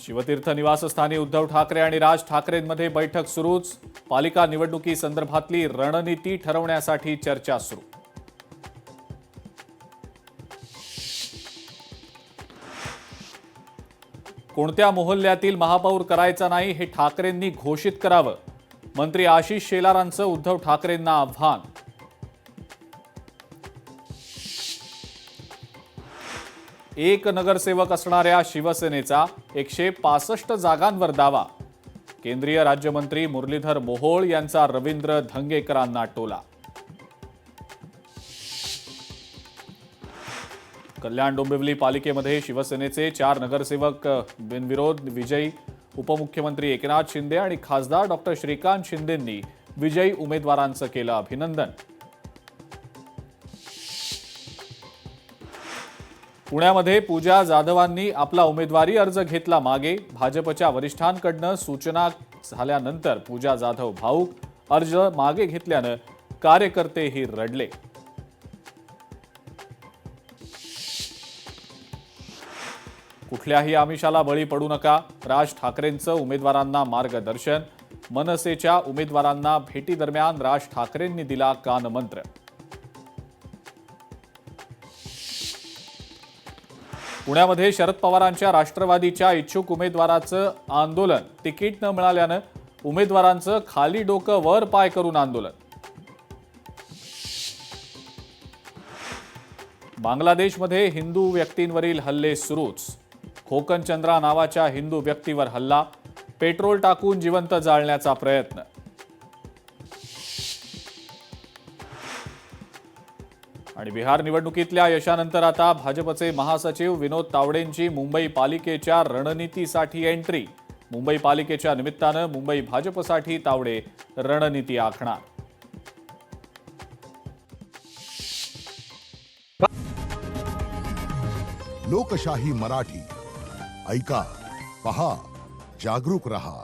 शिवतीर्थ निवासस्थानी उद्धव ठाकरे आणि राज ठाकरेंमध्ये बैठक सुरूच। पालिका निवडणुकीसंदर्भातली रणनीती ठरवण्यासाठी चर्चा सुरू। कोणत्या मोहल्ल्यातील महापौर करायचा नाही हे ठाकरेंनी घोषित करावं। मंत्री आशिष शेलारांचं उद्धव ठाकरेंना आव्हान। एक नगरसेवक असणाऱ्या शिवसेनेचा 165 जागांवर दावा। केंद्रीय राज्यमंत्री मुरलीधर मोहोळ यांचा रवींद्र धंगेकरांना टोला। कल्याण डोंबिवली पालिकेमध्ये शिवसेनेचे 4 नगरसेवक बिनविरोध विजयी। उपमुख्यमंत्री एकनाथ शिंदे आणि खासदार डॉक्टर श्रीकांत शिंदेंनी विजयी उमेदवारांचं केलं अभिनंदन। पुण्यामध्ये पूजा जाधवांनी आपला उमेदवारी अर्ज घेतला मागे। भाजपच्या वरिष्ठांकडून सूचना झाल्यानंतर पूजा जाधव भाऊक। अर्ज मागे घेतल्यानं कार्यकर्तेही रडले। कुठल्याही आमिषाला बळी पडू नका, राज ठाकरेंचं उमेदवारांना मार्गदर्शन। मनसेच्या उमेदवारांना भेटीदरम्यान राज ठाकरेंनी दिला कानमंत्र। पुण्यामध्ये शरद पवारांच्या राष्ट्रवादीच्या इच्छुक उमेदवाराचं आंदोलन। तिकीट न मिळाल्यानं उमेदवारांचं खाली डोकं वर पाय करून आंदोलन। बांगलादेशमध्ये हिंदू व्यक्तींवरील हल्ले सुरूच। खोकनचंद्रा नावाच्या हिंदू व्यक्तीवर हल्ला। पेट्रोल टाकून जिवंत जाळण्याचा प्रयत्न। आणि बिहार निवडणुकीतल्या यशानंतर आता भाजपचे महासचिव विनोद तावडेंची मुंबई पालिकेच्या रणनीतीसाठी एंट्री। मुंबई पालिकेच्या निमित्तानं मुंबई भाजपसाठी तावडे रणनीती आखणार। लोकशाही मराठी ऐका, पहा, जागरूक रहा।